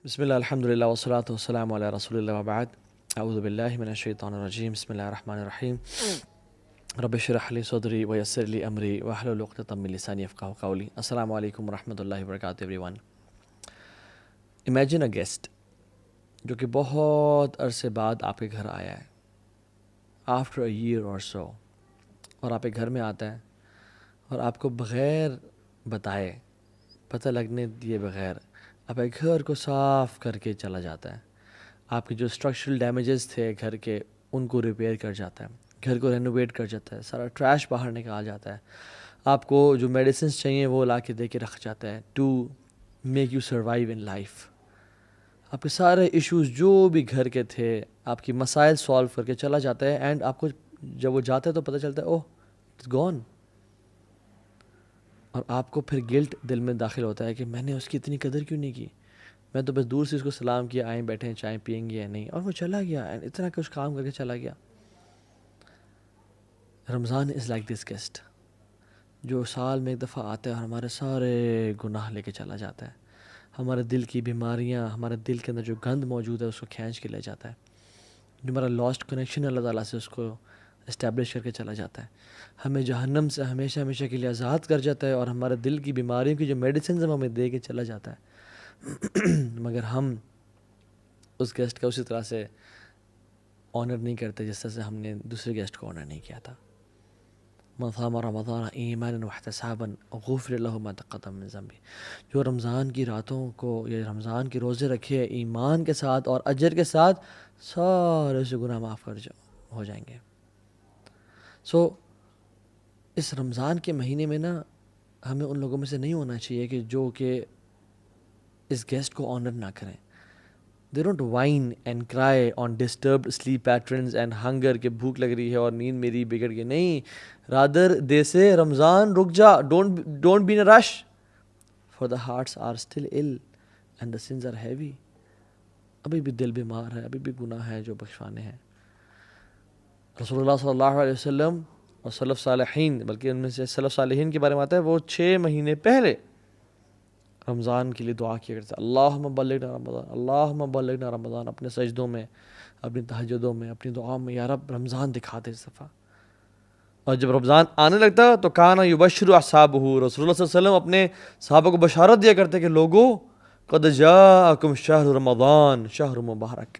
بسم اللہ الحمد للہ والصلاۃ والسلام علی رسول اللہ وبعد اعوذ باللہ من الشیطان الرجیم بسم اللہ الرحمن الرحیم رب اشرح لی صدری ویسر لی امری واحلل عقدۃ من لسانی یفقہوا قولی. السلام علیکم ورحمۃ اللہ وبرکاتہ every one. Imagine a guest جو کہ بہت عرصے بعد آپ کے گھر آیا ہے آفٹر اے ایئر اور سو، اور آپ کے گھر میں آتا ہے اور آپ کو بغیر بتائے، پتہ لگنے دیے بغیر آپ کے گھر کو صاف کر کے چلا جاتا ہے. آپ کے جو اسٹرکچرل ڈیمیجز تھے گھر کے ان کو ریپیئر کر جاتا ہے، گھر کو رینوویٹ کر جاتا ہے، سارا ٹریش باہر نکال جاتا ہے، آپ کو جو میڈیسنس چاہیے وہ لا کے دے کے رکھ جاتا ہے to make you survive in life. آپ کے سارے ایشوز جو بھی گھر کے تھے آپ کی مسائل سالو کر کے چلا جاتا ہے، اینڈ آپ کو جب وہ جاتا ہے تو پتہ چلتا ہے اوہ اٹس گون. اور آپ کو پھر گلٹ دل میں داخل ہوتا ہے کہ میں نے اس کی اتنی قدر کیوں نہیں کی، میں تو بس دور سے اس کو سلام کیا، آئیں بیٹھیں چائے پئیں گے یا نہیں، اور وہ چلا گیا اینڈ اتنا کچھ کام کر کے چلا گیا. رمضان از لائک دس گیسٹ جو سال میں ایک دفعہ آتا ہے اور ہمارے سارے گناہ لے کے چلا جاتا ہے، ہمارے دل کی بیماریاں، ہمارے دل کے اندر جو گند موجود ہے اس کو کھینچ کے لے جاتا ہے، جو ہمارا لاسٹ کنیکشن اللہ تعالیٰ سے اس کو اسٹیبلش کر کے چلا جاتا ہے، ہمیں جہنم سے ہمیشہ ہمیشہ کے لیے آزاد کر جاتا ہے، اور ہمارے دل کی بیماریوں کی جو میڈیسنز ہمیں دے کے چلا جاتا ہے. مگر ہم اس گیسٹ کا اسی طرح سے آنر نہیں کرتے جس طرح سے ہم نے دوسرے گیسٹ کو آنر نہیں کیا تھا. من صام رمضان ایمانا واحتسابا غفر له ما تقدم من ذنبه. جو رمضان کی راتوں کو یا رمضان کے روزے رکھے ایمان کے ساتھ اور اجر کے ساتھ، سارے سے گناہ معاف ہو جائیں گے. سو اس رمضان کے مہینے میں نا ہمیں ان لوگوں میں سے نہیں ہونا چاہیے کہ جو کہ اس گیسٹ کو آنر نہ کریں. They don't whine and cry on disturbed sleep patterns and hunger کہ بھوک لگ رہی ہے اور نیند میری بگڑ گئی. نہیں، rather they say رمضان رک جا، don't be in a rush for the hearts are still ill and the sins are heavy. ابھی بھی دل بیمار ہے، ابھی بھی گناہ ہے جو بخشوانے ہیں. رسول اللہ صلی اللہ علیہ وسلم اور سلف صالحین، بلکہ ان میں سے سلف صالحین کے بارے میں آتا ہے وہ 6 مہینے پہلے رمضان کے لیے دعا کیا کرتے ہیں، اللہم بلغنا رمضان، اللہم بلغنا رمضان، اپنے سجدوں میں، اپنی تہجدوں میں، اپنی دعاؤں میں، یا رب رمضان دکھا دے اس دفعہ. اور جب رمضان آنے لگتا تو کانا یبشر اصحابہ، رسول اللہ صلی اللہ علیہ وسلم اپنے صحابہ کو بشارت دیا کرتے کہ لوگو قد جاءکم شہر رمضان شہر مبارک،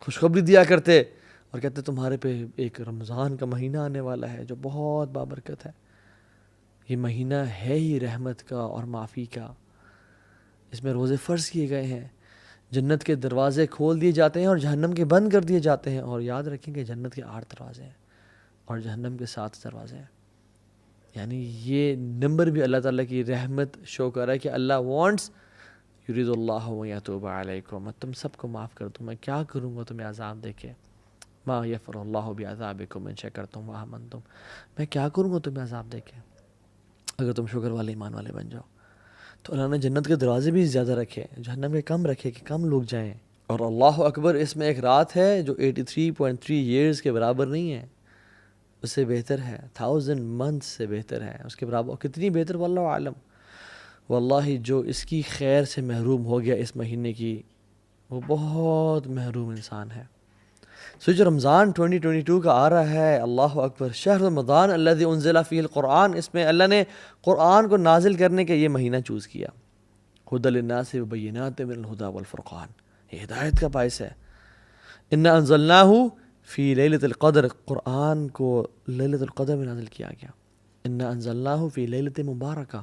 خوشخبری دیا کرتے اور کہتے تمہارے پہ ایک رمضان کا مہینہ آنے والا ہے جو بہت بابرکت ہے. یہ مہینہ ہے ہی رحمت کا اور معافی کا، اس میں روزے فرض کیے گئے ہیں، جنت کے دروازے کھول دیے جاتے ہیں اور جہنم کے بند کر دیے جاتے ہیں. اور یاد رکھیں کہ جنت کے 8 دروازے ہیں اور جہنم کے 7 دروازے ہیں. یعنی یہ نمبر بھی اللہ تعالیٰ کی رحمت شو کر رہا ہے کہ اللہ وانٹس یرید اللہ یتوب علیکم، میں تم سب کو معاف کر دوں. میں کیا کروں گا تمہیں عذاب دے کے، ما یفر اللہ بعذابکم ان شکرتم وآمنتم، میں کیا کروں گا تمہیں عذاب دے کے اگر تم شکر والے ایمان والے بن جاؤ. تو اللہ نے جنت کے دروازے بھی زیادہ رکھے، جہنم کے کم رکھے کہ کم لوگ جائیں. اور اللہ اکبر، اس میں ایک رات ہے جو 83.3 ایئرز کے برابر نہیں ہے، اس سے بہتر ہے، 1000 months سے بہتر ہے، اس کے برابر کتنی بہتر واللہ عالم. واللہ جو اس کی خیر سے محروم ہو گیا اس مہینے کی، وہ بہت محروم انسان ہے. سو جو رمضان 2022 کا آ رہا ہے، اللہ اکبر، شہر رمضان الذی انزل فیہ القرآن، اس میں اللہ نے قرآن کو نازل کرنے کا یہ مہینہ چوز کیا. ھدی للناس وبینات من الہدی والفرقان، یہ ہدایت کا باعث ہے. انا انزلناہ فی لیلۃ القدر، قرآن کو لیلۃ القدر میں نازل کیا گیا. انا انزلناہ فی لیلۃ مبارکہ،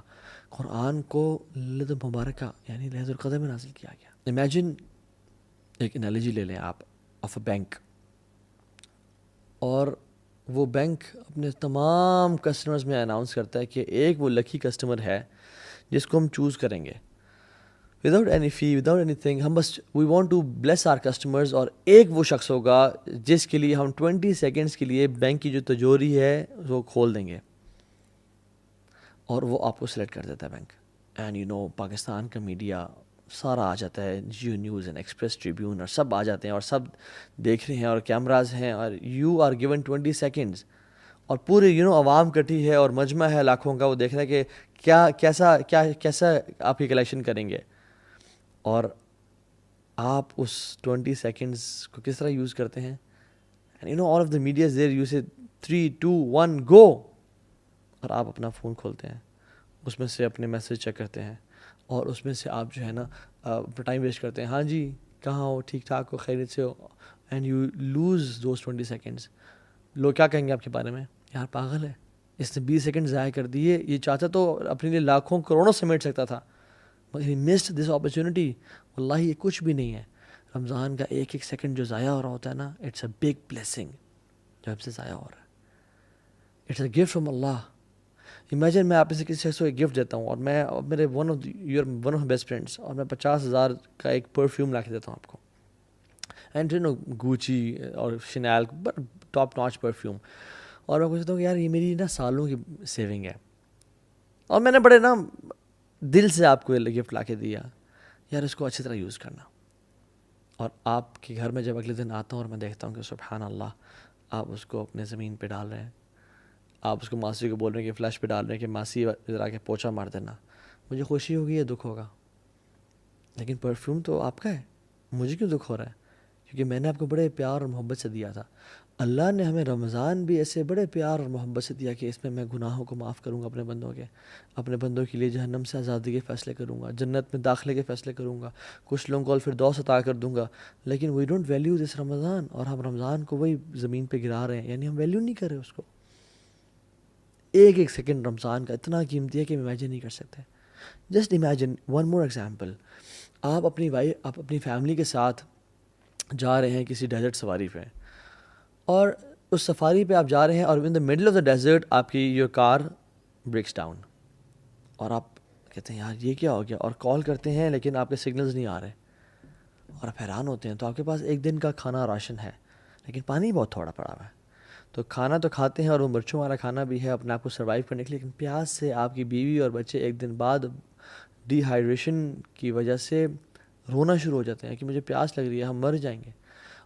قرآن کو لیلۃ مبارکہ یعنی لیلۃ القدر میں نازل کیا گیا. امیجن، ایک انالوجی لے لیں آپ آف اے بینک، اور وہ بینک اپنے تمام کسٹمرز میں اناؤنس کرتا ہے کہ ایک وہ لکی کسٹمر ہے جس کو ہم چوز کریں گے without any fee, without any thing. ہم بس we want to bless our customers, اور ایک وہ شخص ہوگا جس کے لیے ہم 20 سیکنڈس کے لیے بینک کی جو تجوری ہے وہ کھول دیں گے، اور وہ آپ کو سلیکٹ کر دیتا ہے bank. And you know Pakistan کا میڈیا سارا آ جاتا ہے، جیو نیوز اینڈ ایکسپریس ٹریبیون، اور سب آ جاتے ہیں اور سب دیکھ رہے ہیں اور کیمراز ہیں، اور یو آر گیون 20 سیکنڈز، اور پورے عوام کٹھی ہے اور مجمع ہے لاکھوں کا، وہ دیکھ رہا ہے کہ کیسا آپ کی کلیکشن کریں گے. اور آپ اس 20 سیکنڈس کو کس طرح یوز کرتے ہیں. And you know all of the media is there, you say 3 2 1 گو, اور آپ اپنا فون کھولتے ہیں, اس میں سے اپنے میسیج چیک کرتے ہیں, اور اس میں سے آپ جو ہے نا ٹائم ویسٹ کرتے ہیں. ہاں جی کہاں ہو, ٹھیک ٹھاک ہو, خیریت سے ہو, and you lose those 20 seconds. لوگ کیا کہیں گے آپ کے بارے میں, یار پاگل ہے, اس نے 20 سیکنڈ ضائع کر دیے, یہ چاہتا تو اپنے لیے لاکھوں کروڑوں سمیٹ سکتا تھا, مگر ہی مسڈ دس اپرچونیٹی. واللہ یہ کچھ بھی نہیں ہے. رمضان کا ایک ایک سیکنڈ جو ضائع ہو رہا ہوتا ہے نا, اٹس اے بگ بلیسنگ جو ہم سے ضائع ہو رہا ہے. It's a gift from Allah. Imagine میں آپ سے کسی شخص کو ایک گفٹ دیتا ہوں, اور میں میرے ون آف بیسٹ فرینڈس, اور میں 50,000 کا ایک پرفیوم لا کے دیتا ہوں آپ کو, اینڈ یو نو گوچی اور شنیل ٹاپ ناچ پرفیوم, اور میں پوچھتا ہوں کہ یار یہ میری نا سالوں کی سیونگ ہے, اور میں نے بڑے نا دل سے آپ کو گفٹ لا کے دیا, یار اس کو اچھی طرح یوز کرنا. اور آپ کے گھر میں جب اگلے دن آتا ہوں اور میں دیکھتا ہوں کہ سبحان اللہ آپ اس کو اپنے زمین پہ ڈال رہے ہیں, آپ اس کو ماسی کو بول رہے ہیں کہ فلش پہ ڈال رہے ہیں کہ ماسی ذرا کے پوچھا مار دینا, مجھے خوشی ہوگی یا دکھ ہوگا؟ لیکن پرفیوم تو آپ کا ہے, مجھے کیوں دکھ ہو رہا ہے؟ کیونکہ میں نے آپ کو بڑے پیار اور محبت سے دیا تھا. اللہ نے ہمیں رمضان بھی ایسے بڑے پیار اور محبت سے دیا کہ اس میں گناہوں کو معاف کروں گا اپنے بندوں کے لیے جہنم سے آزادی کے فیصلے کروں گا, جنت میں داخلے کے فیصلے کروں گا, کچھ لوگوں کو الفردوس عطا کر دوں گا. لیکن وی ڈونٹ ویلیو دس رمضان, اور ہم رمضان کو وہی زمین پہ گرا رہے ہیں, یعنی ہم ویلیو نہیں کر رہے اس کو. ایک ایک سیکنڈ رمضان کا اتنا قیمتی ہے کہ ہم امیجن نہیں کر سکتے. Just imagine one more example, آپ اپنی فیملی کے ساتھ جا رہے ہیں کسی ڈیزرٹ سفاری پہ, اور اس سفاری پہ آپ جا رہے ہیں, اور in the middle of the desert آپ کی یور کار بریکس ڈاؤن, اور آپ کہتے ہیں یار یہ کیا ہو گیا, اور کال کرتے ہیں لیکن آپ کے سگنلز نہیں آ رہے, اور آپ حیران ہوتے ہیں. تو آپ کے پاس ایک دن کا کھانا راشن ہے, لیکن پانی بہت تھوڑا پڑا ہوا ہے. تو کھانا تو کھاتے ہیں, اور وہ مرچوں والا کھانا بھی ہے اپنے آپ کو سروائیو کرنے کے لیے, لیکن پیاس سے آپ کی بیوی اور بچے ایک دن بعد ڈی ہائیڈریشن کی وجہ سے رونا شروع ہو جاتے ہیں کہ مجھے پیاس لگ رہی ہے, ہم مر جائیں گے.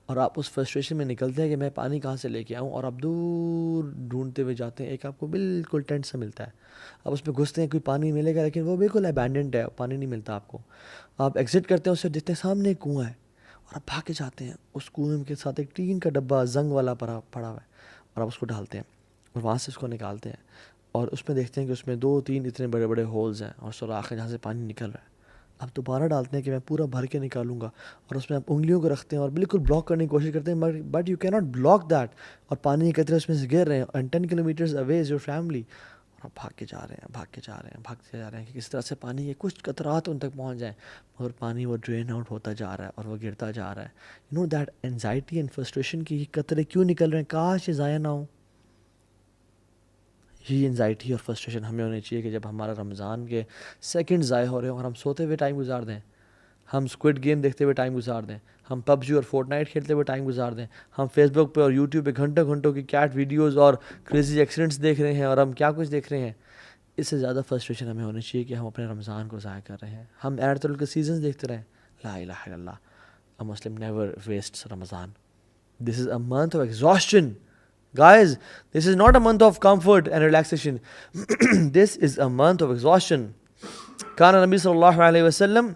اور آپ اس فرسٹریشن میں نکلتے ہیں کہ میں پانی کہاں سے لے کے آؤں, اور آپ دور ڈھونڈتے ہوئے جاتے ہیں, ایک آپ کو بالکل ٹینٹ سے ملتا ہے, آپ اس میں گھستے ہیں کوئی پانی ملے گا, لیکن وہ بالکل ابینڈنڈ ہے, پانی نہیں ملتا آپ کو. آپ ایگزٹ کرتے ہیں, اس سے دیکھتے ہیں سامنے ایک کنواں ہے, اور آپ بھاگ کے جاتے ہیں, اس کنویں کے ساتھ ایک ٹین کا ڈبہ زنگ والا پڑا ہوا ہے, اور آپ اس کو ڈالتے ہیں, اور وہاں سے اس کو نکالتے ہیں, اور اس میں دیکھتے ہیں کہ اس میں 2-3 اتنے بڑے بڑے ہولز ہیں, اور سوراخ ہے جہاں سے پانی نکل رہا ہے. آپ دوبارہ ڈالتے ہیں کہ میں پورا بھر کے نکالوں گا, اور اس میں آپ انگلیوں کو رکھتے ہیں اور بالکل بلاک کرنے کی کوشش کرتے ہیں, بٹ یو کی ناٹ بلاک دیٹ, اور پانی کے قطرے اس میں سے گر رہے ہیں, and 10 kilometres away is your family, اور آپ بھاگتے جا رہے ہیں کہ کس طرح سے پانی کے کچھ قطرات ان تک پہنچ جائیں, مگر پانی وہ ڈرین آؤٹ ہوتا جا رہا ہے, اور وہ گرتا جا رہا ہے. You know that anxiety and frustration کی یہ قطرے کیوں نکل رہے ہیں, کاش یہ ضائع نہ ہوں. یہ انزائٹی اور فرسٹریشن ہمیں ہونی چاہیے کہ جب ہمارا رمضان کے سیکنڈ ضائع ہو رہے ہیں اور ہم سوتے ہوئے ٹائم گزار دیں, ہم اسکوڈ گیم دیکھتے ہوئے ٹائم گزار دیں, ہم PUBG اور فورٹ نائٹ کھیلتے ہوئے ٹائم گزار دیں, ہم فیس بک پہ اور یوٹیوب پہ گھنٹوں گھنٹوں کی کیٹ ویڈیوز اور کریزی ایکسیڈنٹس دیکھ رہے ہیں, اور ہم کیا کچھ دیکھ رہے ہیں. اس سے زیادہ فرسٹریشن ہمیں ہونی چاہیے کہ ہم اپنے رمضان کو ضائع کر رہے ہیں, ہم ایرتل کے سیزنز دیکھتے رہیں. لا الہ الا اللہ, a Muslim never wastes Ramadan. This is a month of exhaustion. Guys, this is not a month of comfort and relaxation. This is a month of exhaustion. كان النبي صلى الله عليه وسلم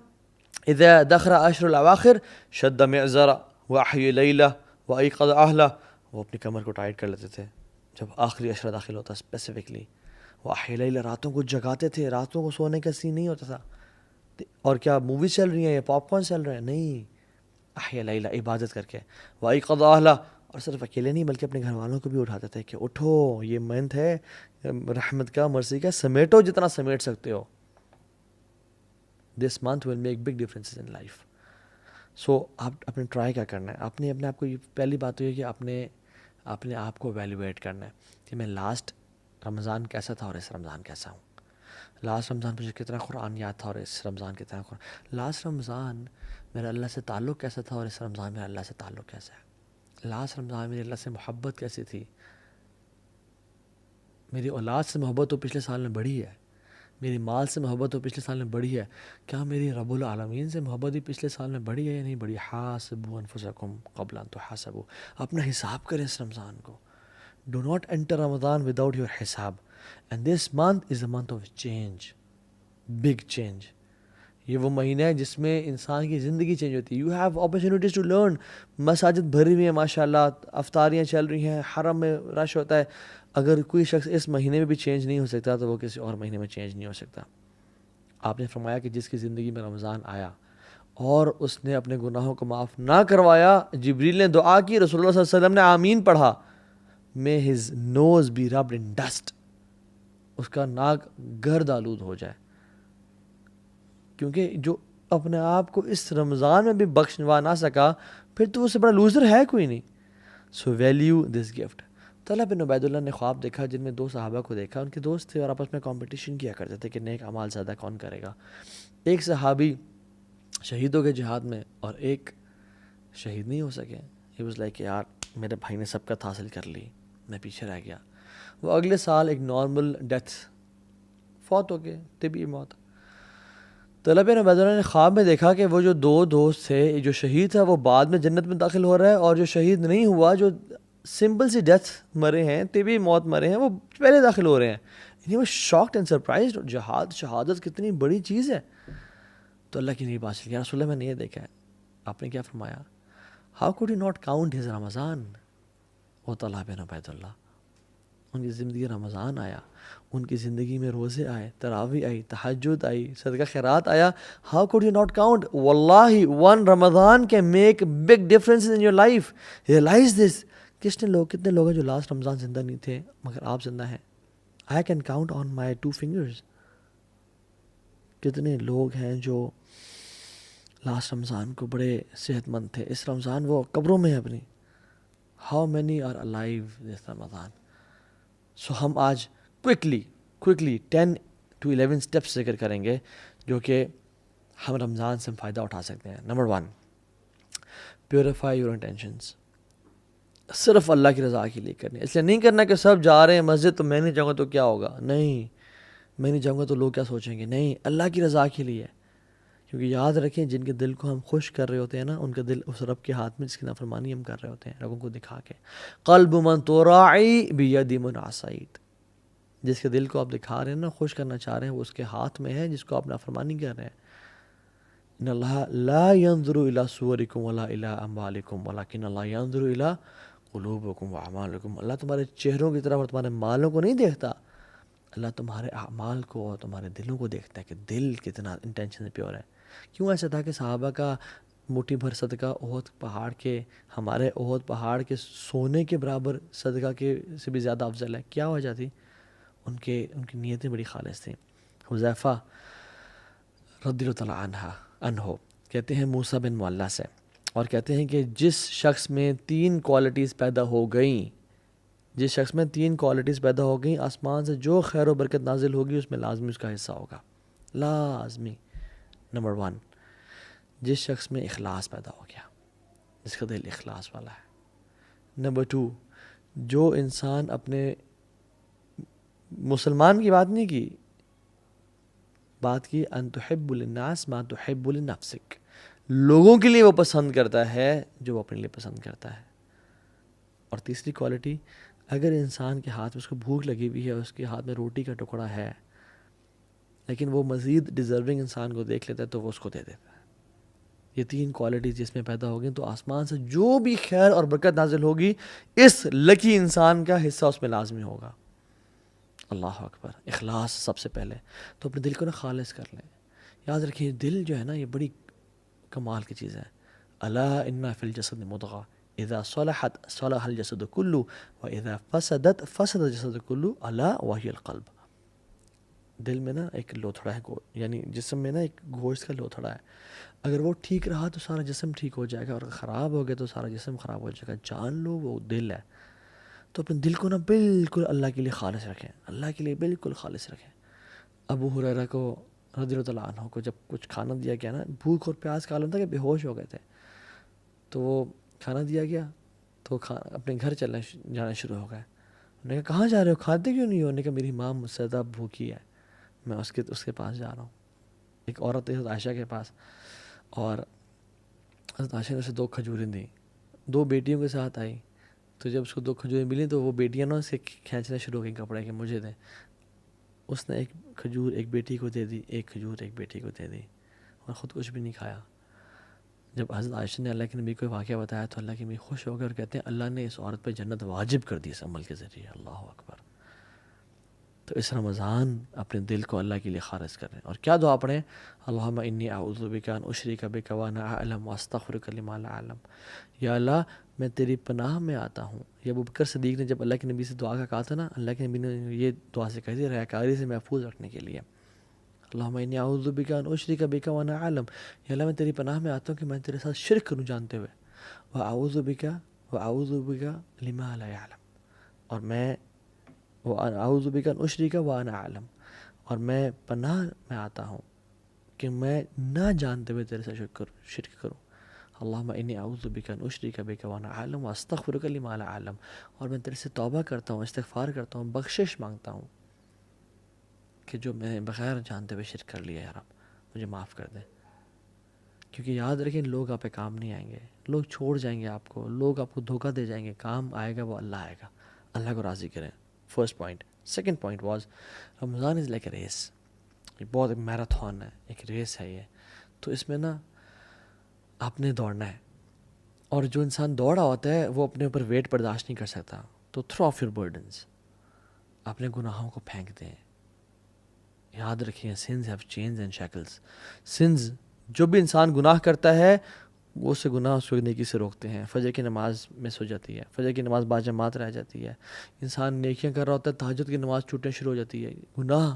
إذا دخل عشر الأواخر شد معزرا وأحيا ليلة وأيقظ أهله. وہ اپنی کمر کو ٹائٹ کر لیتے تھے جب آخری عشرہ داخل ہوتا, اسپیسیفکلی وأحيا ليلة, راتوں کو جگاتے تھے, راتوں کو سونے کا سین نہیں ہوتا تھا. اور کیا موویز چل رہی ہیں یا پاپ کارن چل رہے ہیں, نہیں, أحيا ليلة عبادت کر کے, وأيقظ أهله, اور صرف اکیلے نہیں بلکہ اپنے گھر والوں کو بھی اٹھاتے تھے کہ اٹھو, یہ منتھ ہے رحمت کا, مرضی کا, سمیٹو جتنا سمیٹ سکتے ہو. This month will make big differences in life. So آپ اپنے ٹرائی کیا کرنا ہے, اپنے آپ کو, یہ پہلی بات تو یہ کہ اپنے آپ کو ایویلویٹ کرنا ہے کہ میں لاسٹ رمضان کیسا تھا اور اس رمضان کیسا ہوں. لاسٹ رمضان مجھے کتنا قرآن یاد تھا اور اس رمضان کتنا قرآن. لاسٹ رمضان میرا اللہ سے تعلق کیسا تھا اور اس رمضان میرا اللہ سے تعلق کیسا ہے. لاسٹ رمضان میری اللہ سے محبت کیسی تھی, میری اولاد سے محبت تو پچھلے سال میں بڑھی ہے, میری مال سے محبت تو پچھلے سال میں بڑھی ہے, کیا میری رب العالمین سے محبت بھی پچھلے سال میں بڑھی ہے یا نہیں بڑھی؟ حاسبوا انفسکم قبل ان تحاسبوا. اپنا حساب کریں اس رمضان کو. Do not enter Ramadan without your حساب. And this month is a month of change, big change. یہ وہ مہینہ ہے جس میں انسان کی زندگی چینج ہوتی ہے. You have opportunities to learn. مساجد بھری ہوئی ہیں ماشاء اللہ, افطاریاں چل رہی ہیں, حرم میں رش ہوتا ہے. اگر کوئی شخص اس مہینے میں بھی چینج نہیں ہو سکتا تو وہ کسی اور مہینے میں چینج نہیں ہو سکتا. آپ نے فرمایا کہ جس کی زندگی میں رمضان آیا اور اس نے اپنے گناہوں کو معاف نہ کروایا, جبریل نے دعا کی, رسول اللہ صلی اللہ علیہ وسلم نے آمین پڑھا, may his nose be rubbed in dust, اس کا ناک گرد آلود ہو جائے. کیونکہ جو اپنے آپ کو اس رمضان میں بھی بخشوا نہ سکا, پھر تو اس سے بڑا لوزر ہے کوئی نہیں. سو ویلیو دس گفٹ. طلحہ بن عبید اللہ نے خواب دیکھا جن میں 2 صحابہ کو دیکھا. ان کے دوست تھے اور آپس میں کمپٹیشن کیا کرتے تھے کہ نیک اعمال زیادہ کون کرے گا. ایک صحابی شہید ہو گئے جہاد میں اور ایک شہید نہیں ہو سکے. ہی واز لائک یار میرے بھائی نے سبقت حاصل کر لی, میں پیچھے رہ گیا. وہ اگلے سال ایک نارمل ڈیتھ فوت ہو گئے, طبی موت. طلحہ بن عبید اللہ نے خواب میں دیکھا کہ وہ جو 2 دوست تھے, جو شہید تھا وہ بعد میں جنت میں داخل ہو رہا ہے, اور جو شہید نہیں ہوا, جو سمپل سی ڈیتھ مرے ہیں, طبی موت مرے ہیں, وہ پہلے داخل ہو رہے ہیں. یعنی وہ شاکڈ اینڈ سرپرائزڈ. شہادت کتنی بڑی چیز ہے. تو اللہ کی نہیں بات چلی, یا رسول اللہ میں نے یہ دیکھا ہے. آپ نے کیا فرمایا, how could you not count his Ramadan. وہ طلحہ بن عبید اللہ, ان کی زندگی رمضان آیا, ان کی زندگی میں روزے آئے, تراویح آئی, تہجد آئی, صدقہ خیرات آیا. How could you not count. واللہ one Ramadan can make big difference in your life. Realize this. کتنے لوگ ہیں جو لاسٹ رمضان زندہ نہیں تھے مگر آپ زندہ ہیں. I can count on my 2 fingers. کتنے لوگ ہیں جو لاسٹ رمضان کو بڑے صحت مند تھے, اس رمضان وہ قبروں میں ہیں اپنی. ہاؤ مینی آر الائیو دس رمضان. سو ہم آج کوئکلی 10 to 11 اسٹیپس ذکر کریں گے جو کہ ہم رمضان سے فائدہ اٹھا سکتے ہیں. Number 1, purify your intentions. صرف اللہ کی رضا کے لیے کرنی. اس لیے نہیں کرنا کہ سب جا رہے ہیں مسجد تو میں نہیں جاؤں گا تو کیا ہوگا. نہیں, میں نہیں جاؤں گا تو لوگ کیا سوچیں گے. نہیں, اللہ کی رضا کے لیے. کیونکہ یاد رکھیں جن کے دل کو ہم خوش کر رہے ہوتے ہیں نا, ان کا دل اس رب کے ہاتھ میں جس کی نافرمانی ہم کر رہے ہوتے ہیں لوگوں کو دکھا کے. قلب من تراعی بید من عصیت. جس کے دل کو آپ دکھا رہے ہیں نا, خوش کرنا چاہ رہے ہیں, وہ اس کے ہاتھ میں ہے جس کو آپ نافرمانی کر رہے ہیں. ان اللہ لا ينظر الى صورکم ولا الى اموالکم ولکن اللہ ينظر الى قلوبکم واعمالکم. اللہ تمہارے چہروں کی طرف اور تمہارے مالوں کو نہیں دیکھتا, اللہ تمہارے اعمال کو اور تمہارے دلوں کو دیکھتا ہے کہ دل کتنا انٹینشن سے پیور ہے. کیوں ایسا تھا کہ صحابہ کا مٹھی بھر صدقہ احد پہاڑ کے, ہمارے احد پہاڑ کے سونے کے برابر صدقہ کے سے بھی زیادہ افضل ہے. کیا وجہ تھی؟ ان کی نیتیں بڑی خالص تھیں. حذیفہ رضی اللہ عنہ کہتے ہیں موسیٰ بن معلہ سے, اور کہتے ہیں کہ جس شخص میں 3 کوالٹیز پیدا ہو گئیں, آسمان سے جو خیر و برکت نازل ہوگی اس میں لازمی اس کا حصہ ہوگا, لازمی. نمبر 1, جس شخص میں اخلاص پیدا ہو گیا, جس کا دل اخلاص والا ہے. نمبر 2, جو انسان اپنے مسلمان کی بات نہیں کی, بات کی ان تحب للناس ما تحب لنفسک. لوگوں کے لیے وہ پسند کرتا ہے جو وہ اپنے لیے پسند کرتا ہے. اور تیسری کوالٹی, اگر انسان کے ہاتھ میں اس کو بھوک لگی ہوئی ہے, اس کے ہاتھ میں روٹی کا ٹکڑا ہے, لیکن وہ مزید ڈیزرونگ انسان کو دیکھ لیتا ہے تو وہ اس کو دے دیتا ہے. یہ 3 کوالٹیز جس میں پیدا ہوگی تو آسمان سے جو بھی خیر اور برکت نازل ہوگی اس لکی انسان کا حصہ اس میں لازمی ہوگا. اللہ اکبر. اخلاص سب سے پہلے. تو اپنے دل کو نا خالص کر لیں. یاد رکھیں دل جو ہے نا یہ بڑی کمال کی چیز ہے. الا ان فی الجسد مضغہ اذا صلحت صلح الجسد کلہ واذا فسدت فسد الجسد کلہ الا وہی القلب. دل میں نا ایک لوتھڑا ہے, یعنی جسم میں نا ایک گوشت کا لوتھڑا ہے. اگر وہ ٹھیک رہا تو سارا جسم ٹھیک ہو جائے گا, اور خراب ہو گیا تو سارا جسم خراب ہو جائے گا. جان لو وہ دل ہے. تو اپنے دل کو نا بالکل اللہ کے لیے خالص رکھیں, اللہ کے لیے بالکل خالص رکھیں. ابو ہریرہ کو رضی اللہ عنہ کو جب کچھ کھانا دیا گیا نا, بھوک اور پیاس کا عالم تھا کہ بے ہوش ہو گئے تھے, تو وہ کھانا دیا گیا تو اپنے گھر جانا شروع ہو گئے. انہوں نے کہا کہاں جا رہے ہو, کھاتے کیوں نہیں ہو؟ انہوں نے کہا میری ماں مجھ سے زیادہ بھوکی ہے, میں اس کے پاس جا رہا ہوں. ایک عورت تھی حضرت عائشہ کے پاس, اور حضرت عائشہ نے اسے 2 کھجوریں دیں. 2 بیٹیوں کے ساتھ آئی, تو جب اس کو 2 کھجوریں ملی تو وہ بیٹیاں نا اسے کھینچنا شروع ہو گئیں کپڑے کے, مجھے دیں. اس نے 1 کھجور ایک بیٹی کو دے دی, 1 کھجور ایک بیٹی کو دے دی. اور خود کچھ بھی نہیں کھایا. جب حضرت عائشہ نے اللہ کے نبی کو واقعہ بتایا تو اللہ کے نبی خوش ہو گئے اور کہتے ہیں اللہ نے اس عورت پہ جنت واجب کر دی اس عمل کے ذریعے. اللہ اکبر. تو اس رمضان اپنے دل کو اللہ کے لیے خالص کریں. اور کیا دعا پڑھیں؟ اللہم انی اعوذ بک ان اشرک بک وانا اعلم واستغفرک لما لا اعلم. یا اللہ میں تیری پناہ میں آتا ہوں. یہ ابوبکر صدیق نے جب اللہ کے نبی سے دعا کا کہا تھا نا، اللہ کے نبی نے یہ دعا سے کہی تھی ریاکاری سے محفوظ رکھنے کے لیے. اللہم انی اعوذ بک ان اشرک بک وانا اعلم. یا اللہ میں تیری پناہ میں آتا ہوں کہ میں تیرے ساتھ شرک کروں جانتے ہوئے. واعوذ بک لما لا اعلم. اور میں اعوذ بک ان اشرک وانا اعلم. اور میں پناہ میں آتا ہوں کہ میں نہ جانتے ہوئے تیرے سے شرک کروں. اللہم انی اعوذ بک ان اشرک بک وانا اعلم واستغفرک لما لا اعلم. اور میں تیرے سے توبہ کرتا ہوں، استغفار کرتا ہوں، بخشش مانگتا ہوں کہ جو میں نے بغیر جانتے ہوئے شرک کر لیا، یا رب مجھے معاف کر دیں. کیونکہ یاد رکھیں لوگ آپ پہ کام نہیں آئیں گے، لوگ چھوڑ جائیں گے آپ کو، لوگ آپ کو دھوکہ دے جائیں گے. کام آئے گا وہ اللہ آئے گا. اللہ کو راضی کریں. First point. Second point was Ramadan is like a race. یہ بہت ایک میراتھن ہے، ایک ریس ہے یہ. تو اس میں نا آپ نے دوڑنا ہے. اور جو انسان دوڑا ہوتا ہے وہ اپنے اوپر ویٹ برداشت نہیں کر سکتا. تو تھرو آف یور برڈنس، اپنے گناہوں کو پھینک دیں. یاد رکھیں sins have chains and shackles. Sins, جو بھی انسان گناہ کرتا ہے وہ سے گناہ اس کو نیکی سے روکتے ہیں. فجر کی نماز مس ہو جاتی ہے، فجر کی نماز باجماعت رہ جاتی ہے. انسان نیکیاں کر رہا ہوتا ہے، تہجد کی نماز چھوٹنے شروع ہو جاتی ہے. گناہ،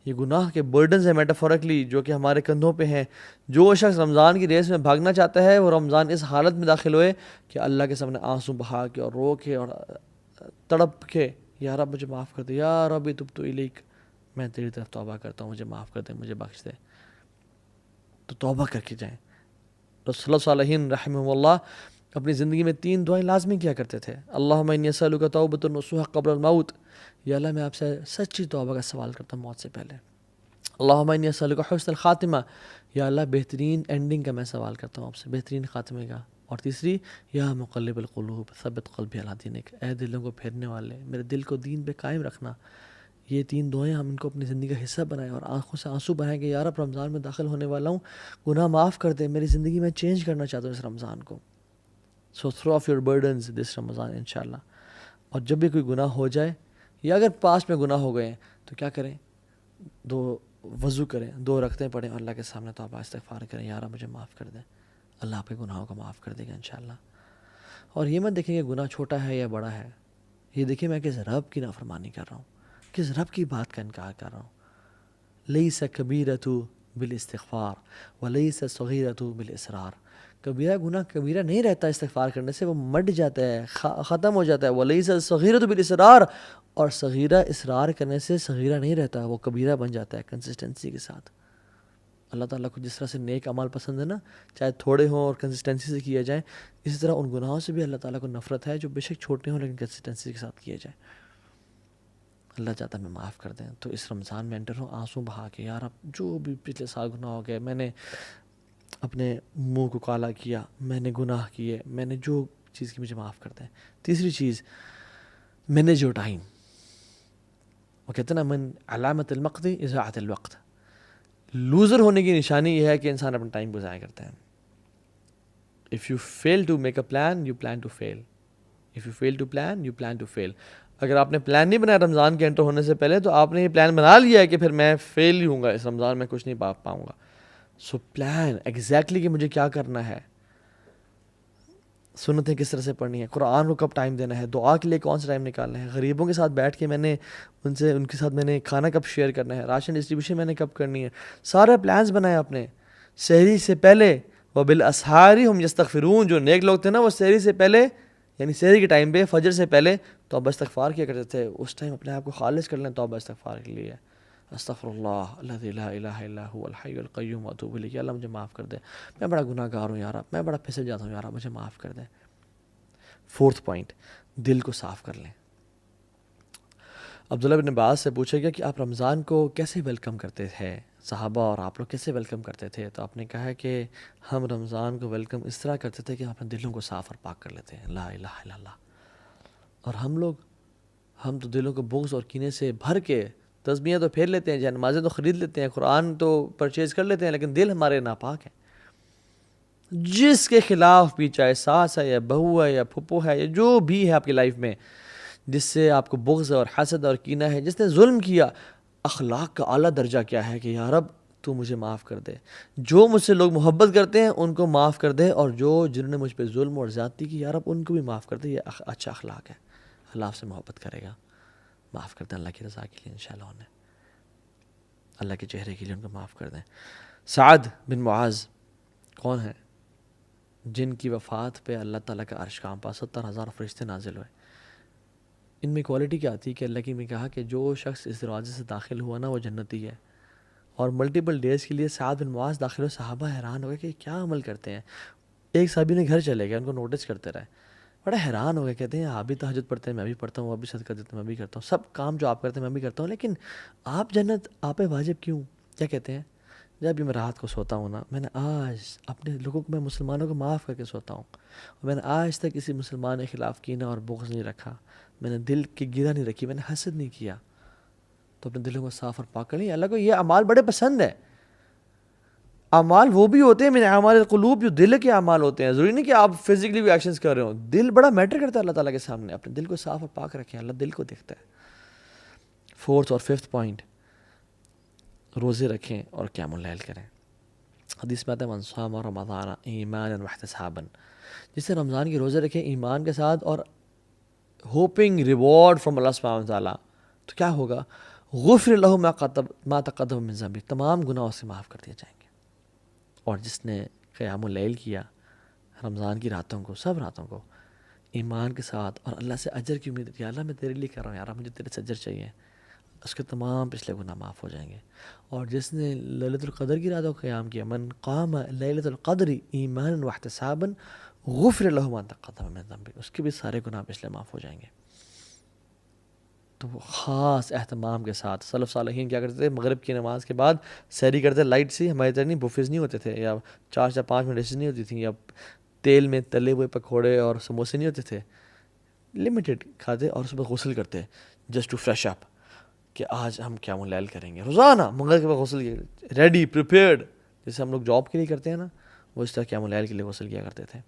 یہ گناہ کے برڈنز ہیں میٹافورکلی جو کہ ہمارے کندھوں پہ ہیں. جو شخص رمضان کی ریس میں بھاگنا چاہتا ہے وہ رمضان اس حالت میں داخل ہوئے کہ اللہ کے سامنے آنسو بہا کے اور رو کے اور تڑپ کے یا رب مجھے معاف کر دے، یا رب تبت الیک، میں تیری طرف توبہ کرتا ہوں، مجھے معاف کر دے، مجھے بخش دے. تو توبہ کر کے جائیں. رسول اللہ صالحین رحمہ اللہ اپنی زندگی میں 3 دعائیں لازمی کیا کرتے تھے. اللہم انی اسألک توبۃ نصوح قبل الموت. یا اللہ میں آپ سے سچی توبہ کا سوال کرتا ہوں موت سے پہلے. اللہم انی اسألک حسن الخاتمہ. یا اللہ بہترین اینڈنگ کا میں سوال کرتا ہوں آپ سے، بہترین خاتمے کا. اور تیسری، یا مقلب القلوب ثبت قلبی علی دینک. اے دلوں کو پھیرنے والے، میرے دل کو دین پہ قائم رکھنا. یہ 3 دعائیں ہم ان کو اپنی زندگی کا حصہ بنائیں اور آنکھوں سے آنسو بہائیں کہ یا رب رمضان میں داخل ہونے والا ہوں، گناہ معاف کر دے، میری زندگی میں چینج کرنا چاہتا ہوں اس رمضان کو. سو تھرو آف یور برڈنز دس رمضان انشاءاللہ. اور جب بھی کوئی گناہ ہو جائے یا اگر پاس میں گناہ ہو گئے ہیں تو کیا کریں؟ 2 وضو کریں، 2 رکعتیں پڑھیں، اللہ کے سامنے توبہ استغفار کریں، یا رب مجھے معاف کر دیں. اللہ آپ کے گناہوں کو معاف کر دے گا انشاءاللہ. اور یہ مت دیکھیں کہ گناہ چھوٹا ہے یا بڑا ہے، یہ دیکھیں میں کس رب کی نافرمانی کر رہا ہوں، کس رب کی بات کا انکار کر رہا ہوں. لیس کبیرۃ بالاستغفار ولیس صغیرۃ بالاصرار. کبیرہ گناہ کبیرہ نہیں رہتا استغفار کرنے سے، وہ مٹ جاتا ہے، ختم ہو جاتا ہے. ولیس صغیرۃ بالاصرار، اور صغیرہ اصرار کرنے سے صغیرہ نہیں رہتا، وہ کبیرہ بن جاتا ہے کنسسٹنسی کے ساتھ. اللہ تعالیٰ کو جس طرح سے نیک اعمال پسند ہے نا، چاہے تھوڑے ہوں اور کنسسٹنسی سے کیے جائیں، اسی طرح ان گناہوں سے بھی اللہ تعالیٰ کو نفرت ہے جو بے شک چھوٹے ہوں لیکن کنسسٹنسی کے ساتھ کیے جائیں. اللہ چاہتا ہے میں معاف کر دیں. تو اس رمضان میں انٹر ہوں آنسو بہا کے، یار اب جو بھی پچھلے سال گناہ ہو گئے، میں نے اپنے منہ کو کالا کیا، میں نے گناہ کیے، میں نے جو چیز کی، مجھے معاف کر دیں. تیسری چیز، مینیج یور ٹائم. وہ کہتے ہیں نا من علامت المقت اضاعت الوقت. لوزر ہونے کی نشانی یہ ہے کہ انسان اپنا ٹائم کو ضائع کرتا ہے. If you fail to make a plan, you plan to fail. If you fail to plan, you plan to fail. اگر آپ نے پلان نہیں بنایا رمضان کے انٹر ہونے سے پہلے تو آپ نے یہ پلان بنا لیا ہے کہ پھر میں فیل ہی ہوں گا اس رمضان میں، کچھ نہیں پاؤں گا. سو پلان ایگزیکٹلی کہ مجھے کیا کرنا ہے، سنتیں کس طرح سے پڑھنی ہے، قرآن کو کب ٹائم دینا ہے، دعا کے لیے کون سا ٹائم نکالنا ہے، غریبوں کے ساتھ بیٹھ کے میں نے ان کے ساتھ میں نے کھانا کب شیئر کرنا ہے، راشن ڈسٹریبیوشن میں نے کب کرنی ہے. سارے پلانز بنائے اپنے. سحری سے پہلے وبالاسحار هم یستغفرون. جو نیک لوگ تھے نا وہ سحری سے پہلے، یعنی سحری کے ٹائم پہ فجر سے پہلے توبہ استغفار کیا کرتے تھے. اس ٹائم اپنے آپ کو خالص کر لیں توبہ استغفار کے لیے. استغفر اللہ الذی لا الہ الا هو الحی القیوم واتوب الیہ. اللہ مجھے معاف کر دے، میں بڑا گناہ گار ہوں یار، میں بڑا پھسل جاتا ہوں یار، مجھے معاف کر دے. 4تھ پوائنٹ، دل کو صاف کر لیں. عبداللہ بن عباس سے پوچھا گیا کہ آپ رمضان کو کیسے ویلکم کرتے تھے، صحابہ اور آپ لوگ کیسے ویلکم کرتے تھے؟ تو آپ نے کہا کہ ہم رمضان کو ویلکم اس طرح کرتے تھے کہ اپنے دلوں کو صاف اور پاک کر لیتے ہیں. لا الہ الا اللہ. اور ہم تو دلوں کو بغض اور کینے سے بھر کے تسبیحیں تو پھیر لیتے ہیں، جہاں نمازیں تو خرید لیتے ہیں، قرآن تو پرچیز کر لیتے ہیں، لیکن دل ہمارے ناپاک ہے. جس کے خلاف بھی، چاہے ساس ہے یا بہو ہے یا پھپھو ہے یا جو بھی ہے آپ کی لائف میں، جس سے آپ کو بغض اور حسد اور کینہ ہے، جس نے ظلم کیا، اخلاق کا اعلیٰ درجہ کیا ہے کہ یا رب تو مجھے معاف کر دے. جو مجھ سے لوگ محبت کرتے ہیں ان کو معاف کر دے، اور جنہوں نے مجھ پہ ظلم اور زیادتی کی، یا رب ان کو بھی معاف کر دے. یہ اچھا اخلاق ہے. اللہ آپ سے محبت کرے گا، معاف کر دیں اللہ کی رضا کے لیے انشاءاللہ. انہیں اللہ کے چہرے کے لیے ان کو معاف کر دیں. سعد بن معاذ کون ہیں؟ جن کی وفات پہ اللہ تعالیٰ کا عرش کانپا، 70,000 فرشتے نازل ہوئے. ان میں کوالٹی کیا تھی کہ اللہ کی نے کہا کہ جو شخص اس دروازے سے داخل ہوا نا وہ جنتی ہے. اور ملٹیپل ڈیز کے لیے سعد بن معاذ داخل ہوئے. صحابہ حیران ہو گئے کہ کیا عمل کرتے ہیں. ایک صحابی نے گھر چلے گئے، ان کو نوٹس کرتے رہے، بڑا حیران ہو گئے. کہتے ہیں آپ بھی تہجد پڑھتے ہیں، میں بھی پڑھتا ہوں، وہ بھی صدقہ دیتے ہیں، میں بھی کرتا ہوں، سب کام جو آپ کرتے ہیں میں بھی کرتا ہوں، لیکن آپ جنت آپ پہ واجب کیوں؟ کیا کہتے ہیں؟ جب بھی میں رات کو سوتا ہوں نا، میں نے آج اپنے لوگوں کو، میں مسلمانوں کو معاف کر کے سوتا ہوں، اور میں نے آج تک کسی مسلمان کے خلاف کینہ اور بغض نہیں رکھا، میں نے دل کی گرہ نہیں رکھی، میں نے حسد نہیں کیا. تو اپنے دلوں کو صاف اور پاک کر لیں. اللہ کو یہ اعمال بڑے پسند ہیں. اعمال وہ بھی ہوتے ہیں من اعمال القلوب، جو دل کے اعمال ہوتے ہیں. ضروری نہیں کہ آپ فزیکلی بھی ایکشنز کر رہے ہوں، دل بڑا میٹر کرتا ہے اللہ تعالیٰ کے سامنے. اپنے دل کو صاف اور پاک رکھیں، اللہ دل کو دیکھتا ہے. 4th اور 5th پوائنٹ، روزے رکھیں اور قیام اللیل کریں. حدیث میں آتا ہے من صام رمضان ایمانا واحتسابا، جس سے رمضان کے روزے رکھیں ایمان کے ساتھ اور ہوپنگ ریوارڈ فرام اللہ سبحانہ وتعالیٰ، تو کیا ہوگا؟ غفر لہ ما تقدم من ذنبہ، تمام گناہوں سے معاف کر دیے جائیں گے. اور جس نے قیام اللیل کیا رمضان کی راتوں کو، سب راتوں کو ایمان کے ساتھ اور اللہ سے اجر کی امید، یا اللہ میں تیرے لیے کر رہا ہوں، یار مجھے تیرے سے اجر چاہیے، اس کے تمام پچھلے گناہ معاف ہو جائیں گے. اور جس نے لیلۃ القدر کی راتوں کا قیام کیا، من قام لیلۃ القدر ایمانا واحتسابا غفر لہ ما تقدم من ذنبہ، اس کے بھی سارے گناہ پچھلے معاف ہو جائیں گے. تو وہ خاص اہتمام کے ساتھ سلف صالحین کیا کرتے تھے؟ مغرب کی نماز کے بعد سحری کرتے، لائٹ سی، ہماری طرح نہیں بفیز نہیں ہوتے تھے، یا 4-5 ڈشز نہیں ہوتی تھیں، یا تیل میں تلے ہوئے پکوڑے اور سموسے نہیں ہوتے تھے. لمیٹڈ کھاتے اور صبح غسل کرتے جسٹ ٹو فریش اپ، کہ آج ہم قیام اللیل کریں گے. روزانہ مغرب کے بعد غسل کیا، ریڈی پریپیئرڈ، جیسے ہم لوگ جاب کے لیے کرتے ہیں نا، وہ اس طرح قیام اللیل کے لیے غسل کیا کرتے تھے.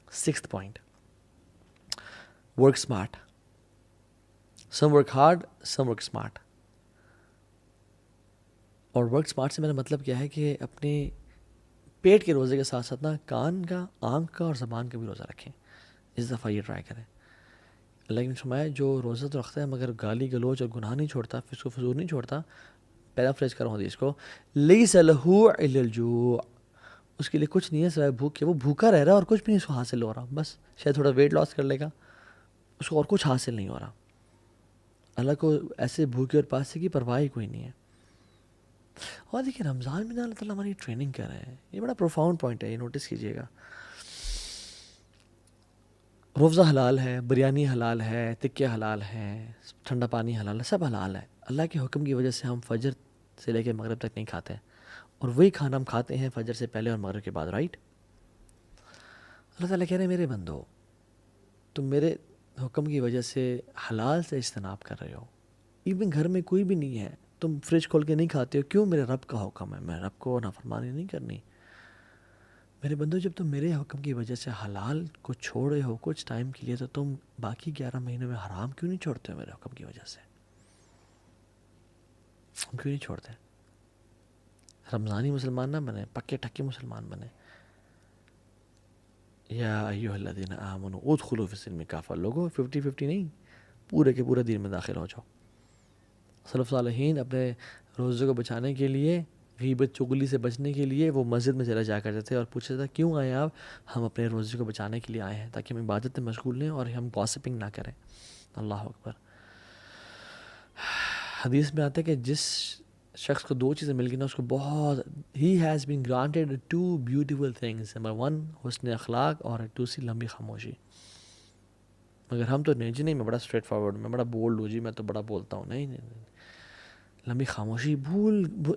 6th point, work smart. Some work hard, some work smart. اور ورک اسمارٹ سے میرا مطلب کیا ہے کہ اپنے پیٹ کے روزے کے ساتھ ساتھ نا کان کا، آنکھ کا اور زبان کا بھی روزہ رکھیں. اس دفعہ یہ ٹرائی کریں. اللہ نے فرمایا جو روزہ تو رکھتا ہے مگر گالی گلوچ اور گناہ نہیں چھوڑتا، فسق و فجور نہیں چھوڑتا، پیرافریز کر رہا ہوں حدیث کو، لیس لہ الا الجوع، اس کے لیے کچھ نہیں ہے سوائے بھوک کے. وہ بھوکا رہ رہا ہے اور کچھ بھی نہیں اس کو حاصل ہو رہا، بس شاید تھوڑا ویٹ لاس کر لے گا، اس کو اور کچھ حاصل نہیں ہو رہا. اللہ کو ایسے بھوکے اور پاسے کی پرواہ ہی کوئی نہیں ہے. اور دیکھیں رمضان میں اللہ تعالیٰ ہماری ٹریننگ کر رہے ہیں. یہ بڑا پروفاؤنڈ پوائنٹ ہے، یہ نوٹس کیجیے گا. روزہ حلال ہے، بریانی حلال ہے، تکے حلال ہیں، ٹھنڈا پانی حلال ہے، سب حلال ہے. اللہ کے حکم کی وجہ سے ہم فجر سے لے کے مغرب تک نہیں کھاتے، اور وہی کھانا ہم کھاتے ہیں فجر سے پہلے اور مغرب کے بعد، رائٹ؟ اللہ تعالیٰ کہہ رہے ہیں میرے بندو، تم میرے حکم کی وجہ سے حلال سے اجتناب کر رہے ہو. ایون گھر میں کوئی بھی نہیں ہے، تم فریج کھول کے نہیں کھاتے ہو، کیوں؟ میرے رب کا حکم ہے، میں رب کو نافرمانی نہیں کرنی. میرے بندو جب تم میرے حکم کی وجہ سے حلال کو چھوڑ رہے ہو کچھ ٹائم کے لیے، تو تم باقی 11 مہینوں میں حرام کیوں نہیں چھوڑتے ہو میرے حکم کی وجہ سے؟ ہم کیوں نہیں چھوڑتے؟ رمضانی مسلمان نہ بنے، پکے ٹکے مسلمان بنے. یا ایھا الذین آمنوا ادخلوا فی السلم کافہ. لوگوں 50-50 نہیں، پورے کے پورے دین میں داخل ہو جاؤ. سلف صالحین اپنے روزے کو بچانے کے لیے، غیبت چغلی سے بچنے کے لیے وہ مسجد میں چلا جایا کرتے تھے اور پوچھتے تھے کیوں آئے آپ؟ ہم اپنے روزے کو بچانے کے لیے آئے ہیں تاکہ ہم عبادت میں مشغول رہیں اور ہم گاسپنگ نہ کریں. اللہ اکبر. حدیث میں آتا ہے کہ جس شخص کو 2 چیزیں مل گئی نا، اس کو بہت he has been granted 2 beautiful things. Number 1 حسن اخلاق، اور دوسری لمبی خاموشی. مگر ہم تو نہیں جی، نہیں میں بڑا اسٹریٹ فارورڈ، میں بڑا بولڈ ہوں جی، میں تو بڑا بولتا ہوں. نہیں نہیں، لمبی خاموشی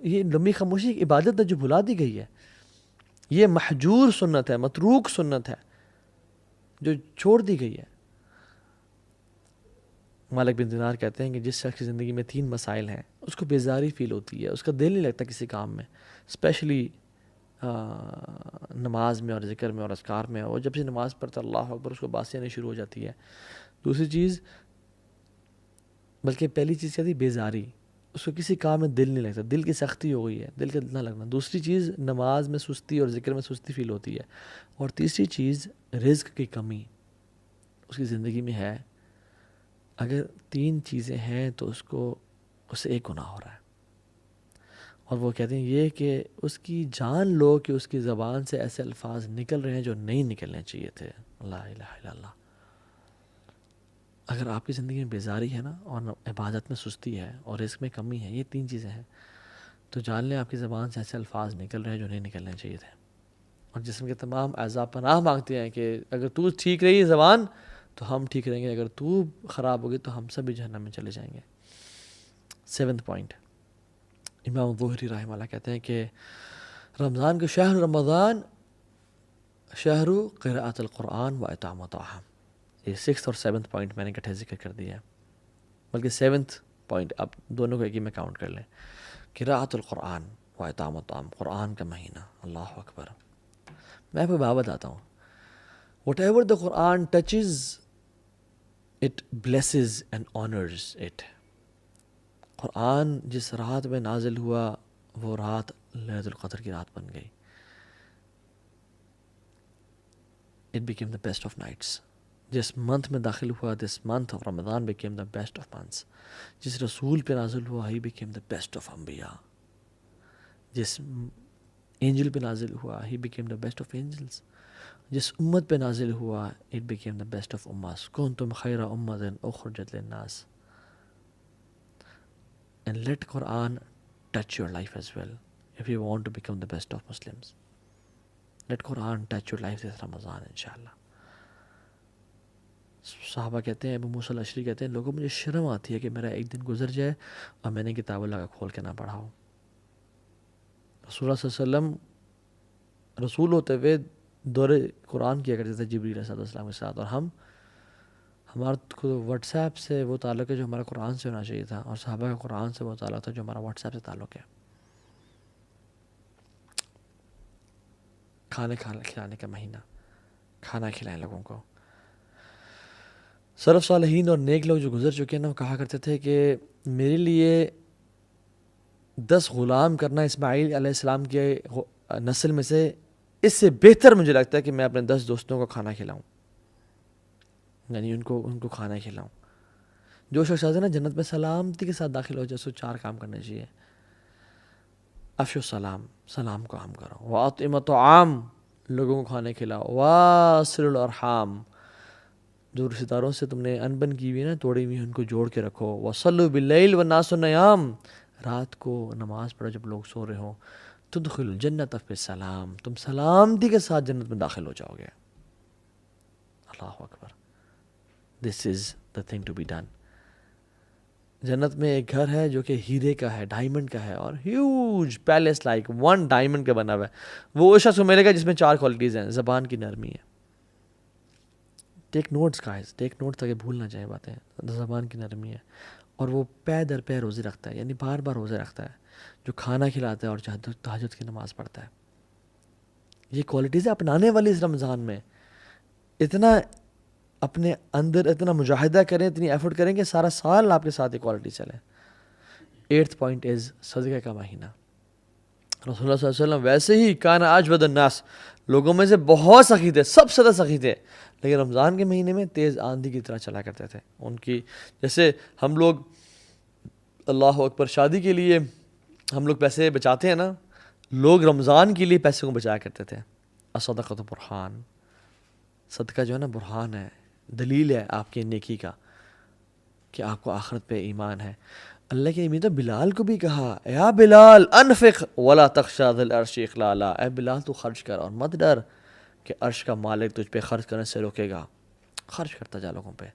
یہ لمبی خاموشی ایک عبادت ہے جو بھلا دی گئی ہے. یہ محجور سنت ہے، متروک سنت ہے جو چھوڑ دی گئی ہے. مالک بن دینار کہتے ہیں کہ جس شخص کی زندگی میں 3 مسائل ہیں اس کو بیزاری فیل ہوتی ہے، اس کا دل نہیں لگتا کسی کام میں، اسپیشلی نماز میں اور ذکر میں اور اذکار میں. اور جب سے نماز پڑھتا اللہ اکبر اس کو باسی آنی شروع ہو جاتی ہے. دوسری چیز، بلکہ پہلی چیز کیا تھی؟ بیزاری، اس کو کسی کام میں دل نہیں لگتا، دل کی سختی ہو گئی ہے، دل کا دل نہ لگنا. دوسری چیز نماز میں سستی اور ذکر میں سستی فیل ہوتی ہے. اور تیسری چیز رزق کی کمی اس کی زندگی میں ہے. اگر 3 چیزیں ہیں تو اس سے ایک گناہ ہو رہا ہے. اور وہ کہتے ہیں یہ کہ اس کی جان لو کہ اس کی زبان سے ایسے الفاظ نکل رہے ہیں جو نہیں نکلنے چاہیے تھے. لا الہ الا اللہ. اگر آپ کی زندگی میں بیزاری ہے نا، اور عبادت میں سستی ہے اور رزق میں کمی ہے، یہ 3 چیزیں ہیں، تو جان لیں آپ کی زبان سے ایسے الفاظ نکل رہے ہیں جو نہیں نکلنے چاہیے تھے. اور جسم کے تمام اعضاء پناہ مانگتے ہیں کہ اگر تو ٹھیک رہی زبان تو ہم ٹھیک رہیں گے، اگر تو خراب ہوگی تو ہم سب بھی جہنم میں چلے جائیں گے. 7th پوائنٹ، امام ظہری رحمہ اللہ کہتے ہیں کہ رمضان کے شہر رمضان شہر قراءۃ القرآن و اطعام الطعام. یہ 6th اور 7th پوائنٹ میں نے اکٹھے ذکر کر دیا ہے، بلکہ 7th پوائنٹ آپ دونوں کو ایک ہی میں کاؤنٹ کر لیں. قراءۃ القرآن و اطعام الطعام، قرآن کا مہینہ. اللہ اکبر. میں آپ کو بات بتاتا ہوں. Whatever the Quran touches it blesses and honours it. Quran جس رات میں نازل ہوا وہ رات لیلۃ القدر کی رات بن گئی. It became the best of nights. جس منتھ میں داخل ہوا، this month of Ramadan became the best of months. جس رسول پہ نازل ہوا ہی بیکیم دا بیسٹ آف انبیاء. جس اینجل پہ نازل ہوا ہی became the best of angels. جس امت پہ نازل ہوا it became the best of اماس. کنتم خیر امۃ اخرجت للناس. And let Quran touch your life as well if you want to become the best of Muslims. Let Quran touch your life this Ramadan inshallah. صحابہ کہتے ہیں، ابو موسیٰ الاشعری کہتے ہیں، لوگوں مجھے شرم آتی ہے کہ میرا ایک دن گزر جائے اور میں نے کتاب اللہ کا کھول کے نہ پڑھا ہو. رسول اللہ صلی اللہ علیہ وسلم رسول ہوتے ہوئے دور قرآن کیا کرتے تھے جبریل علیہ السلام کے ساتھ، اور ہمارا واٹس ایپ سے وہ تعلق ہے جو ہمارا قرآن سے ہونا چاہیے تھا، اور صحابہ کا قرآن سے وہ تعلق تھا جو ہمارا واٹس ایپ سے تعلق ہے. کھانے کھلانے کا مہینہ، کھانا کھلائیں لوگوں کو. سلف صالحین اور نیک لوگ جو گزر چکے ہیں نا، وہ کہا کرتے تھے کہ میرے لیے 10 غلام کرنا اسماعیل علیہ السلام کے نسل میں سے اس سے بہتر مجھے لگتا ہے کہ میں اپنے 10 دوستوں کو کھانا کھلاؤں، یعنی ان کو کھانا کھلاؤں. جو شخص چاہتے ہیں نا جنت میں سلامتی کے ساتھ داخل ہو جائے، سو 4 کام کرنے چاہیے. افشو السلام، سلام کو عام کرو. واطعموا الطعام، لوگوں کو کھانے کھلاؤ. واصلوا الارحام، جو رشتہ داروں سے تم نے انبن کی ہوئی نا، توڑی ہوئی ان کو جوڑ کے رکھو. وصلوا باللیل والناس نیام، رات کو نماز پڑھو جب لوگ سو رہے ہوں. تدخلوا الجنۃ بسلام، تم سلامتی کے ساتھ جنت میں داخل ہو جاؤ گے. اللہ اکبر. This is the thing to be done. جنت میں ایک گھر ہے جو کہ ہیرے کا ہے، ڈائمنڈ کا ہے، اور ہیوج پیلس لائک 1 ڈائمنڈ کا بنا ہوا ہے. وہ اس شخص کو ملے گا جس میں 4 کوالٹیز ہیں. زبان کی نرمی ہے. ٹیک نوٹس گائز، ٹیک نوٹس تاکہ بھول نہ جائیں باتیں. زبان کی نرمی ہے، اور وہ پے در پے روزے رکھتا ہے، یعنی بار بار روزے رکھتا ہے. جو کھانا کھلاتا ہے اور تہجد کی نماز پڑھتا ہے. یہ کوالٹیزیں اپنانے والی اس رمضان میں. اتنا اپنے اندر اتنا مجاہدہ کریں، اتنی ایفرٹ کریں کہ سارا سال آپ کے ساتھ یہ کوالٹی چلے. 8th پوائنٹ از صدقہ کا مہینہ. رسول اللہ صلی اللہ علیہ وسلم ویسے ہی کان اجود الناس، لوگوں میں سے بہت سخی تھے، سب سے زیادہ سخی تھے، لیکن رمضان کے مہینے میں تیز آندھی کی طرح چلا کرتے تھے. ان کی جیسے ہم لوگ اللہ اکبر شادی کے لیے ہم لوگ پیسے بچاتے ہیں نا، لوگ رمضان کے لیے پیسے کو بچایا کرتے تھے. الصدقۃ برہان، صدقہ جو ہے نا برہان ہے، دلیل ہے آپ کی نیکی کا کہ آپ کو آخرت پہ ایمان ہے. اللہ کے نبی تو بلال کو بھی کہا، یا بلال انفق ولا تخشى ذا العرش اخلالا، اے بلال تو خرچ کر اور مت ڈر کہ عرش کا مالک تجھ پہ خرچ کرنے سے روکے گا. خرچ کرتا جا لوگوں پہ.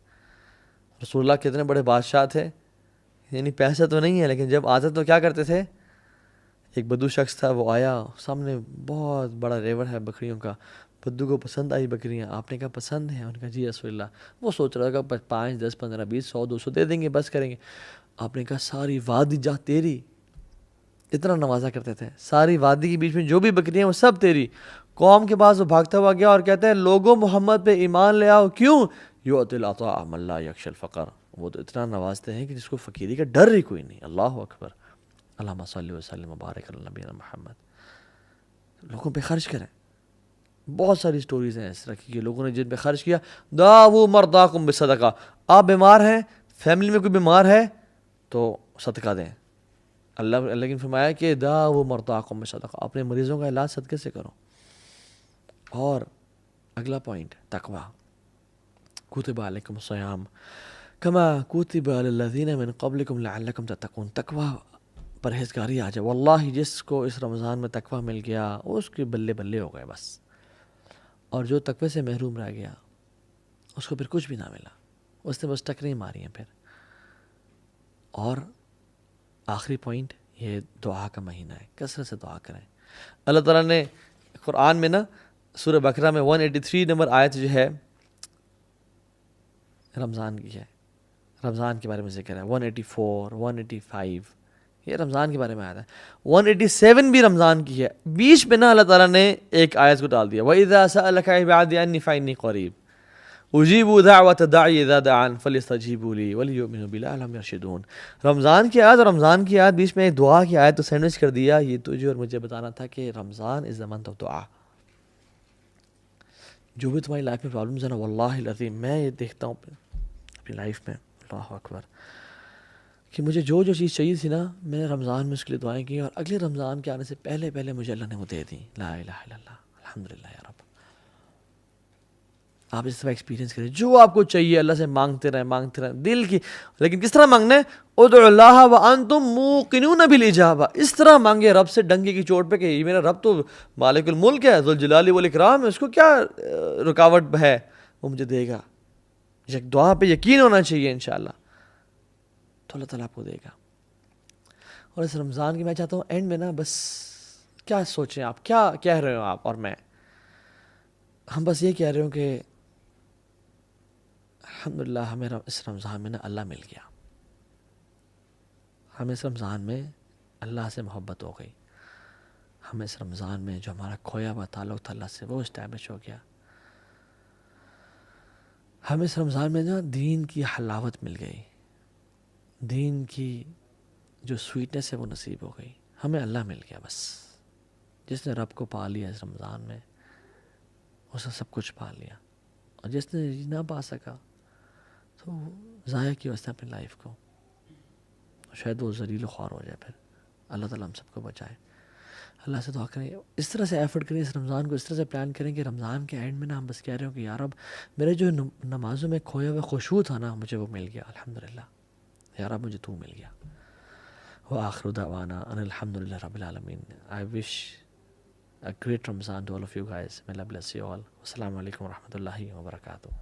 رسول اللہ کتنے بڑے بادشاہ تھے، یعنی پیسہ تو نہیں ہے لیکن جب آتے تو کیا کرتے تھے؟ ایک بدو شخص تھا، وہ آیا، سامنے بہت بڑا ریور ہے بکریوں کا، بدو کو پسند آئی بکریاں، آپ نے کہا پسند ہیں؟ انہوں نے کہا جی رسول اللہ۔ وہ سوچ رہا تھا 5 10 15 20 100 200 دے دیں گے، بس کریں گے۔ آپ نے کہا ساری وادی جا تیری، اتنا نوازا کرتے تھے، ساری وادی کے بیچ میں جو بھی بکریاں وہ سب تیری۔ قوم کے پاس وہ بھاگتا ہوا گیا اور کہتے ہیں لوگوں محمد پہ ایمان لے آؤ، کیوں؟ یؤتی العطاء من لا یخشی الفقر، وہ تو اتنا نوازتے ہیں کہ جس کو فقیری کا ڈر ہی کوئی نہیں۔ اللہ اکبر، اللہم صلی وسلم وبارک علی نبینا محمد۔ لوگوں پہ خرچ کریں۔ بہت ساری سٹوریز ہیں اس طرح کی کہ لوگوں نے جن پہ خرچ کیا۔ داؤ مرضاکم بصدقہ، آپ بیمار ہیں، فیملی میں کوئی بیمار ہے تو صدقہ دیں۔ اللہ نے فرمایا کہ داؤ مرضاکم بصدقہ، اپنے مریضوں کا علاج صدقے سے کرو۔ اور اگلا پوائنٹ تقوی، کتب علیکم الصیام کما کتب علی الذین من قبلکم لعلکم تتقون۔ تقوی، پرہیزگاری آ جائے، واللہ جس کو اس رمضان میں تقوی مل گیا اس کے بلے بلے ہو گئے بس، اور جو تقوی سے محروم رہ گیا اس کو پھر کچھ بھی نہ ملا، اس نے بس ٹکریں ماری ہیں پھر۔ اور آخری پوائنٹ، یہ دعا کا مہینہ ہے، کثرت سے دعا کریں۔ اللہ تعالیٰ نے قرآن میں نا سورہ بقرہ میں 183 نمبر آیت جو ہے رمضان کی ہے، رمضان کے بارے میں ذکر ہے۔ 184 185 یہ رمضان کے بارے میں آیا ہے۔ 187 بھی رمضان کی ہے۔ بیچ میں نا اللہ تعالیٰ نے ایک آیت کو ڈال دیا، وَإِذَا سَأَلَكَ عِبَادِي عَنِّي فَإِنِّي قَرِيبٌ اُجِيبُ دَعْوَةَ الدَّاعِ إِذَا دَعَانِ فَلْيَسْتَجِيبُوا لِي وَلْيُؤْمِنُوا بِي لَعَلَّهُمْ يَرْشُدُونَ۔ رمضان کی آیت اور رمضان کی آیت بیچ میں ایک دعا کی آیت تو سینڈوچ کر دیا۔ یہ تجھے اور مجھے بتانا تھا کہ رمضان از the month of دعا۔ جو بھی تمہاری لائف میں پرابلمز ہیں نا، واللہ العظیم میں یہ دیکھتا ہوں اپنی لائف میں، اللہ اکبر، کہ مجھے جو چیز چاہیے تھی نا، میں نے رمضان میں اس کے لیے دعائیں کی، اور اگلے رمضان کے آنے سے پہلے مجھے اللہ نے وہ دے دی۔ لا الہ الا اللہ، الحمدللہ یا رب۔ آپ اس طرح ایکسپیرینس کریں، جو آپ کو چاہیے اللہ سے مانگتے رہیں دل کی، لیکن کس طرح مانگنا ہے؟ ادعوا اللہ وانتم موقنون بالاجابہ، اس طرح مانگے رب سے ڈنگے کی چوٹ پہ کہ یہ میرا رب تو مالک الملک ہے، ذوالجلال والاکرام ہے، اس کو کیا رکاوٹ ہے، وہ مجھے دے گا۔ دعا پہ یقین ہونا چاہیے انشاءاللہ، تو اللہ تعالیٰ آپ کو دے گا۔ اور اس رمضان کی میں چاہتا ہوں اینڈ میں نا بس کیا سوچیں آپ، کیا کہہ رہے ہو آپ اور میں، ہم بس یہ کہہ رہے ہوں کہ الحمدللہ ہمیں اس رمضان میں نا اللہ مل گیا، ہمیں اس رمضان میں اللہ سے محبت ہو گئی، ہمیں اس رمضان میں جو ہمارا کھویا ہوا تعلق تھا اللہ سے وہ اسٹیبلش ہو گیا، ہمیں اس رمضان میں نا دین کی حلاوت مل گئی، دین کی جو سویٹنس ہے وہ نصیب ہو گئی، ہمیں اللہ مل گیا بس۔ جس نے رب کو پا لیا اس رمضان میں اس نے سب کچھ پا لیا، اور جس نے نہ پا سکا تو ضائع کیا اس نے اپنی لائف کو، شاید وہ ذلیل و خوار ہو جائے۔ پھر اللہ تعالیٰ ہم سب کو بچائے۔ اللہ سے دعا کریں، اس طرح سے ایفرٹ کریں، اس رمضان کو اس طرح سے پلان کریں کہ رمضان کے اینڈ میں نا ہم بس کہہ رہے ہوں کہ یا رب میرے جو نمازوں میں کھویا ہوا خشوع تھا نا مجھے وہ مل گیا، الحمدللہ یا رب مجھے تو مل گیا۔ وآخر دعوانا ان الحمدللہ رب العالمین۔ I wish a great Ramzan to all of you guys. May Allah bless you all. Wassalamu alaikum wa rahmatullahi wa barakatuh.